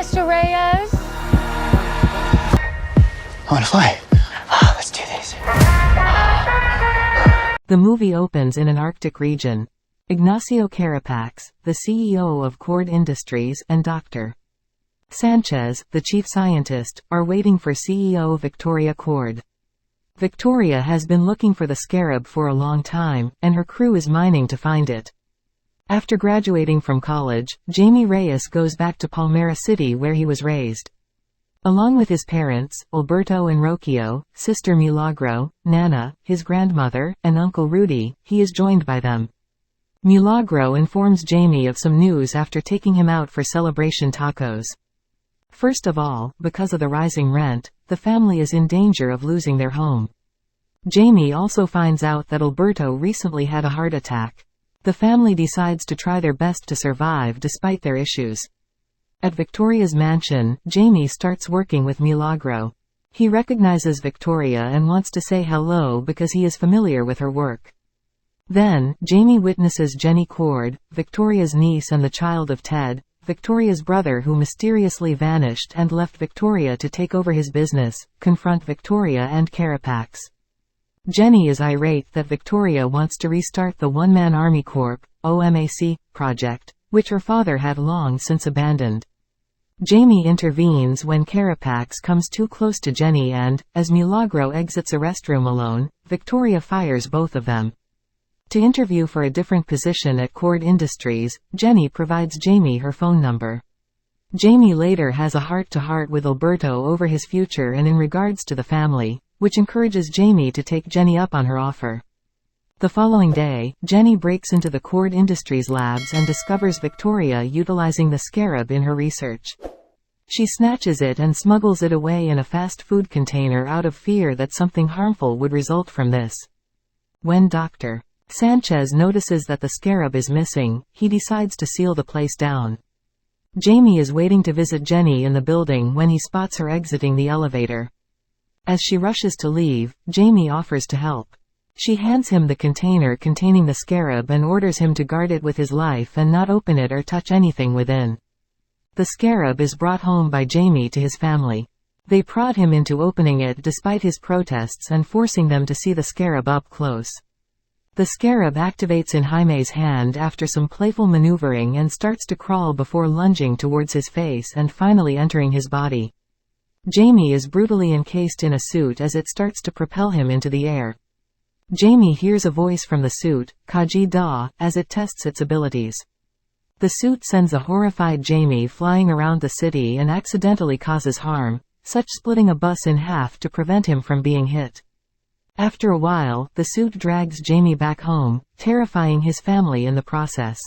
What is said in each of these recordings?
Mr. Reyes? I want to fly. Let's do this. The movie opens in an Arctic region. Ignacio Carapax, the CEO of Cord Industries, and Dr. Sanchez, the chief scientist, are waiting for CEO Victoria Cord. Victoria has been looking for the Scarab for a long time, and her crew is mining to find it. After graduating from college, Jaime Reyes goes back to Palmera City where he was raised. Along with his parents, Alberto and Rocio, sister Milagro, Nana, his grandmother, and Uncle Rudy, he is joined by them. Milagro informs Jaime of some news after taking him out for celebration tacos. First of all, because of the rising rent, the family is in danger of losing their home. Jaime also finds out that Alberto recently had a heart attack. The family decides to try their best to survive despite their issues. At Victoria's mansion, Jaime starts working with Milagro. He recognizes Victoria and wants to say hello because he is familiar with her work. Then, Jaime witnesses Jenny Cord, Victoria's niece and the child of Ted, Victoria's brother who mysteriously vanished and left Victoria to take over his business, confront Victoria and Carapax. Jenny is irate that Victoria wants to restart the One-Man Army Corps, OMAC, project, which her father had long since abandoned. Jaime intervenes when Carapax comes too close to Jenny and, as Milagro exits a restroom alone, Victoria fires both of them. To interview for a different position at Cord Industries, Jenny provides Jaime her phone number. Jaime later has a heart-to-heart with Alberto over his future and in regards to the family, which encourages Jaime to take Jenny up on her offer. The following day, Jenny breaks into the Cord Industries labs and discovers Victoria utilizing the Scarab in her research. She snatches it and smuggles it away in a fast food container out of fear that something harmful would result from this. When Dr. Sanchez notices that the Scarab is missing, he decides to seal the place down. Jaime is waiting to visit Jenny in the building when he spots her exiting the elevator. As she rushes to leave, Jaime offers to help. She hands him the container containing the Scarab and orders him to guard it with his life and not open it or touch anything within. The Scarab is brought home by Jaime to his family. They prod him into opening it despite his protests and forcing them to see the Scarab up close. The Scarab activates in Jaime's hand after some playful maneuvering and starts to crawl before lunging towards his face and finally entering his body. Jaime is brutally encased in a suit as it starts to propel him into the air. Jaime hears a voice from the suit, Kaji Da, as it tests its abilities. The suit sends a horrified Jaime flying around the city and accidentally causes harm, such splitting a bus in half to prevent him from being hit. After a while, the suit drags Jaime back home, terrifying his family in the process.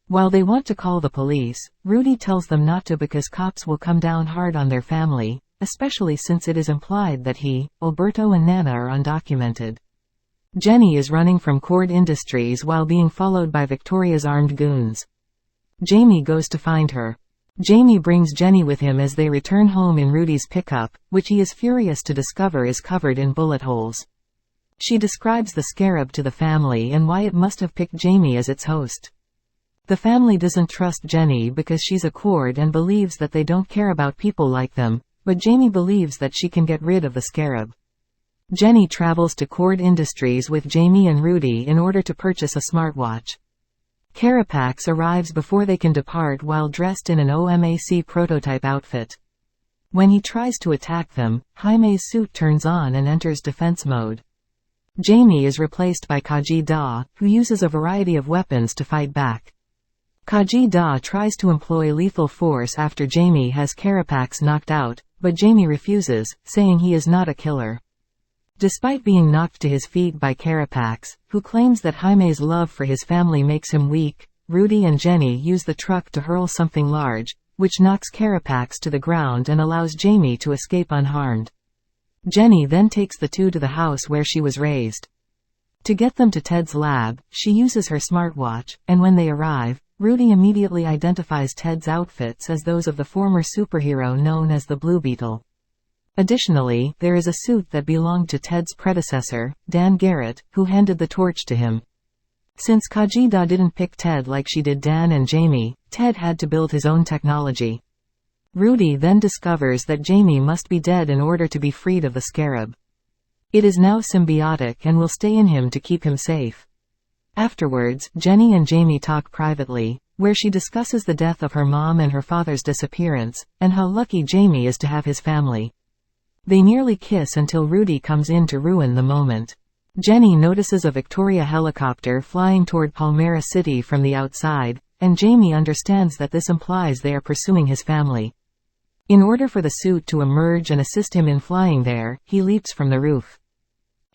While they want to call the police, Rudy tells them not to because cops will come down hard on their family, especially since it is implied that he, Alberto and Nana are undocumented. Jenny is running from Cord Industries while being followed by Victoria's armed goons. Jaime goes to find her. Jaime brings Jenny with him as they return home in Rudy's pickup, which he is furious to discover is covered in bullet holes. She describes the Scarab to the family and why it must have picked Jaime as its host. The family doesn't trust Jenny because she's a Cord and believes that they don't care about people like them, but Jaime believes that she can get rid of the Scarab. Jenny travels to Cord Industries with Jaime and Rudy in order to purchase a smartwatch. Carapax arrives before they can depart while dressed in an OMAC prototype outfit. When he tries to attack them, Jaime's suit turns on and enters defense mode. Jaime is replaced by Kaji Da, who uses a variety of weapons to fight back. Kaji Da tries to employ lethal force after Jaime has Carapax knocked out, but Jaime refuses, saying he is not a killer. Despite being knocked to his feet by Carapax, who claims that Jaime's love for his family makes him weak, Rudy and Jenny use the truck to hurl something large, which knocks Carapax to the ground and allows Jaime to escape unharmed. Jenny then takes the two to the house where she was raised. To get them to Ted's lab, she uses her smartwatch, and when they arrive, Rudy immediately identifies Ted's outfits as those of the former superhero known as the Blue Beetle. Additionally, there is a suit that belonged to Ted's predecessor, Dan Garrett, who handed the torch to him. Since Kajida didn't pick Ted like she did Dan and Jaime, Ted had to build his own technology. Rudy then discovers that Jaime must be dead in order to be freed of the Scarab. It is now symbiotic and will stay in him to keep him safe. Afterwards, Jenny and Jaime talk privately, where she discusses the death of her mom and her father's disappearance, and how lucky Jaime is to have his family. They nearly kiss until Rudy comes in to ruin the moment. Jenny notices a Victoria helicopter flying toward Palmyra City from the outside, and Jaime understands that this implies they are pursuing his family. In order for the suit to emerge and assist him in flying there, he leaps from the roof.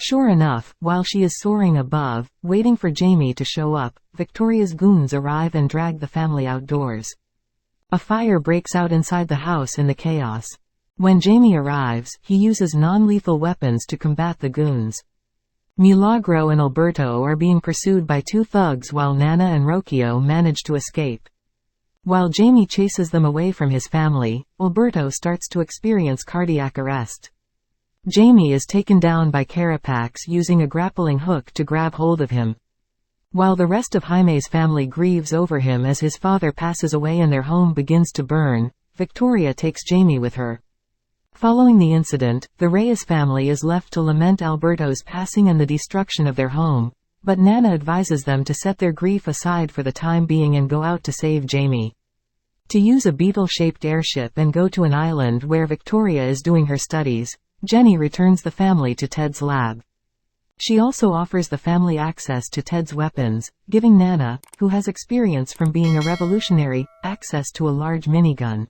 Sure enough, while she is soaring above, waiting for Jaime to show up, Victoria's goons arrive and drag the family outdoors. A fire breaks out inside the house in the chaos. When Jaime arrives, he uses non-lethal weapons to combat the goons. Milagro and Alberto are being pursued by two thugs while Nana and Rocchio manage to escape. While Jaime chases them away from his family, Alberto starts to experience cardiac arrest. Jaime is taken down by Carapax using a grappling hook to grab hold of him. While the rest of Jaime's family grieves over him as his father passes away and their home begins to burn, Victoria takes Jaime with her. Following the incident, the Reyes family is left to lament Alberto's passing and the destruction of their home, but Nana advises them to set their grief aside for the time being and go out to save Jaime. To use a beetle-shaped airship and go to an island where Victoria is doing her studies, Jenny returns the family to Ted's lab. She also offers the family access to Ted's weapons, giving Nana, who has experience from being a revolutionary, access to a large minigun.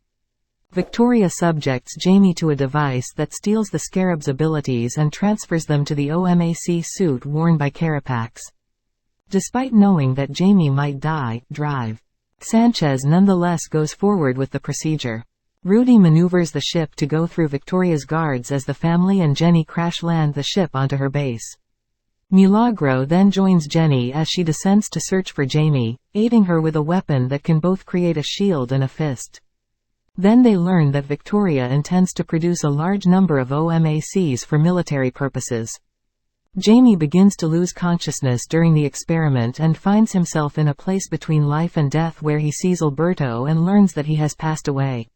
Victoria subjects Jaime to a device that steals the Scarab's abilities and transfers them to the OMAC suit worn by Carapax. Despite knowing that Jaime might die, Sanchez nonetheless goes forward with the procedure. Rudy maneuvers the ship to go through Victoria's guards as the family and Jenny crash-land the ship onto her base. Milagro then joins Jenny as she descends to search for Jaime, aiding her with a weapon that can both create a shield and a fist. Then they learn that Victoria intends to produce a large number of OMACs for military purposes. Jaime begins to lose consciousness during the experiment and finds himself in a place between life and death where he sees Alberto and learns that he has passed away.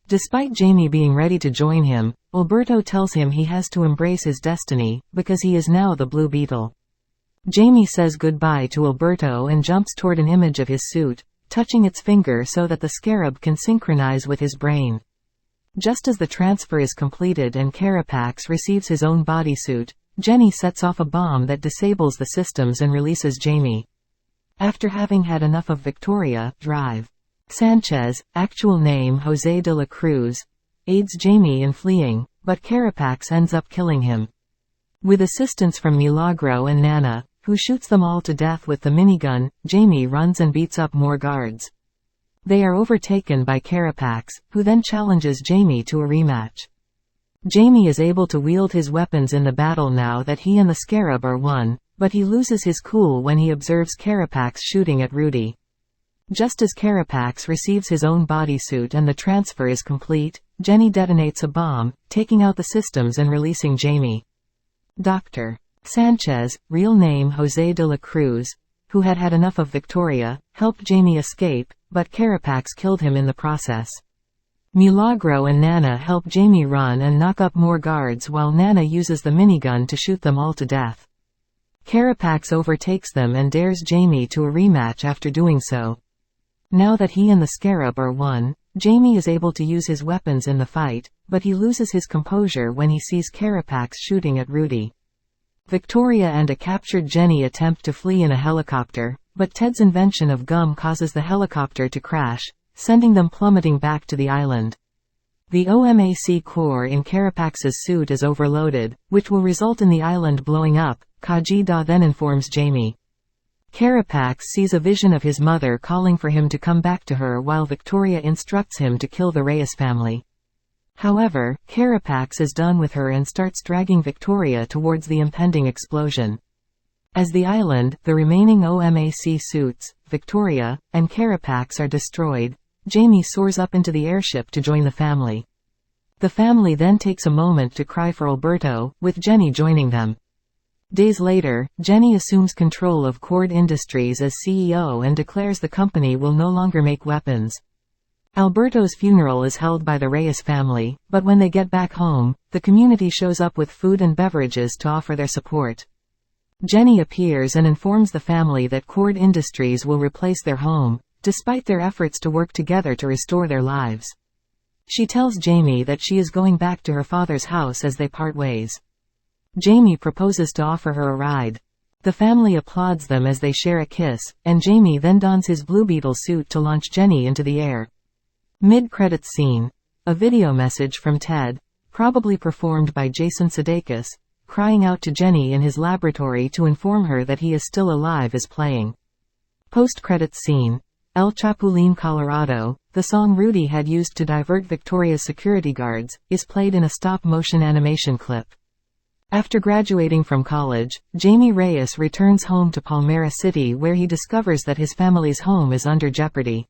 Despite Jaime being ready to join him, Alberto tells him he has to embrace his destiny, because he is now the Blue Beetle. Jaime says goodbye to Alberto and jumps toward an image of his suit, touching its finger so that the Scarab can synchronize with his brain. Just as the transfer is completed and Carapax receives his own bodysuit, Jenny sets off a bomb that disables the systems and releases Jaime. After having had enough of Victoria, Sanchez, actual name Jose de la Cruz, aids Jaime in fleeing, but Carapax ends up killing him. With assistance from Milagro and Nana, who shoots them all to death with the minigun, Jaime runs and beats up more guards. They are overtaken by Carapax, who then challenges Jaime to a rematch. Jaime is able to wield his weapons in the battle now that he and the Scarab are one, but he loses his cool when he observes Carapax shooting at Rudy. Just as Carapax receives his own bodysuit and the transfer is complete, Jenny detonates a bomb, taking out the systems and releasing Jaime. Dr. Sanchez, real name Jose de la Cruz, who had had enough of Victoria, helped Jaime escape, but Carapax killed him in the process. Milagro and Nana help Jaime run and knock up more guards while Nana uses the minigun to shoot them all to death. Carapax overtakes them and dares Jaime to a rematch after doing so. Now that he and the Scarab are one, Jaime is able to use his weapons in the fight, but he loses his composure when he sees Carapax shooting at Rudy. Victoria and a captured Jenny attempt to flee in a helicopter, but Ted's invention of gum causes the helicopter to crash, sending them plummeting back to the island. The OMAC core in Carapax's suit is overloaded, which will result in the island blowing up. Kajida then informs Jaime. Carapax sees a vision of his mother calling for him to come back to her while Victoria instructs him to kill the Reyes family. However, Carapax is done with her and starts dragging Victoria towards the impending explosion. As the island, the remaining OMAC suits, Victoria, and Carapax are destroyed, Jaime soars up into the airship to join the family. The family then takes a moment to cry for Alberto, with Jenny joining them. Days later, Jenny assumes control of Cord Industries as CEO and declares the company will no longer make weapons. Alberto's funeral is held by the Reyes family, but when they get back home, the community shows up with food and beverages to offer their support. Jenny appears and informs the family that Cord Industries will replace their home, despite their efforts to work together to restore their lives. She tells Jaime that she is going back to her father's house as they part ways. Jaime proposes to offer her a ride. The family applauds them as they share a kiss, and Jaime then dons his Blue Beetle suit to launch Jenny into the air. Mid-credits scene. A video message from Ted, probably performed by Jason Sudeikis, crying out to Jenny in his laboratory to inform her that he is still alive is playing. Post-credits scene. El Chapulín, Colorado, the song Rudy had used to divert Victoria's security guards, is played in a stop-motion animation clip. After graduating from college, Jaime Reyes returns home to Palmera City where he discovers that his family's home is under jeopardy.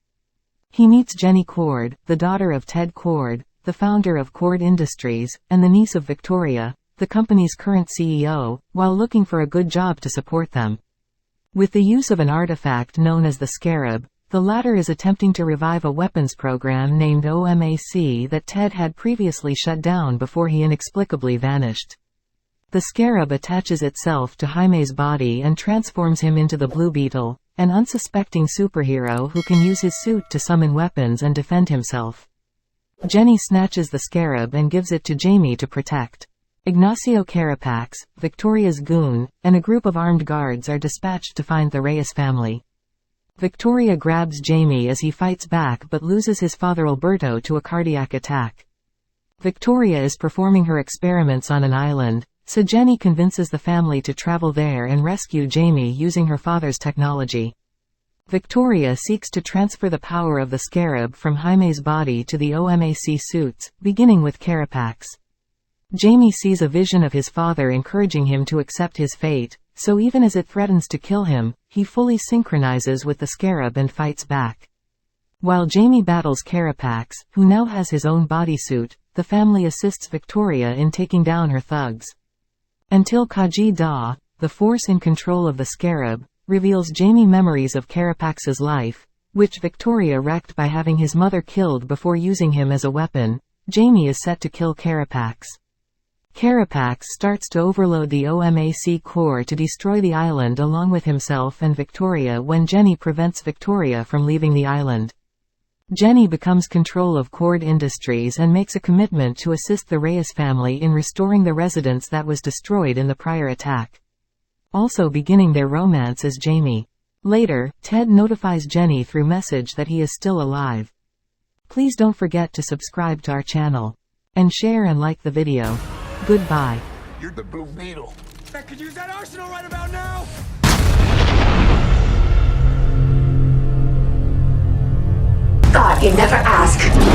He meets Jenny Cord, the daughter of Ted Cord, the founder of Cord Industries, and the niece of Victoria, the company's current CEO, while looking for a good job to support them. With the use of an artifact known as the Scarab, the latter is attempting to revive a weapons program named OMAC that Ted had previously shut down before he inexplicably vanished. The Scarab attaches itself to Jaime's body and transforms him into the Blue Beetle, an unsuspecting superhero who can use his suit to summon weapons and defend himself. Jenny snatches the Scarab and gives it to Jaime to protect. Ignacio Carapax, Victoria's goon, and a group of armed guards are dispatched to find the Reyes family. Victoria grabs Jaime as he fights back but loses his father Alberto to a cardiac attack. Victoria is performing her experiments on an island, so Jenny convinces the family to travel there and rescue Jaime using her father's technology. Victoria seeks to transfer the power of the Scarab from Jaime's body to the OMAC suits, beginning with Carapax. Jaime sees a vision of his father encouraging him to accept his fate, so even as it threatens to kill him, he fully synchronizes with the Scarab and fights back. While Jaime battles Carapax, who now has his own bodysuit, the family assists Victoria in taking down her thugs. Until Kaji Da, the force in control of the Scarab, reveals Jaime memories of Carapax's life, which Victoria wrecked by having his mother killed before using him as a weapon. Jaime is set to kill Carapax. Carapax starts to overload the OMAC core to destroy the island along with himself and Victoria when Jenny prevents Victoria from leaving the island. Jenny becomes control of Cord Industries and makes a commitment to assist the Reyes family in restoring the residence that was destroyed in the prior attack. Also beginning their romance is Jaime. Later, Ted notifies Jenny through message that he is still alive. Please don't forget to subscribe to our channel. And share and like the video. Goodbye. You're the Blue Beetle. I could use that arsenal right about now! God, you never ask.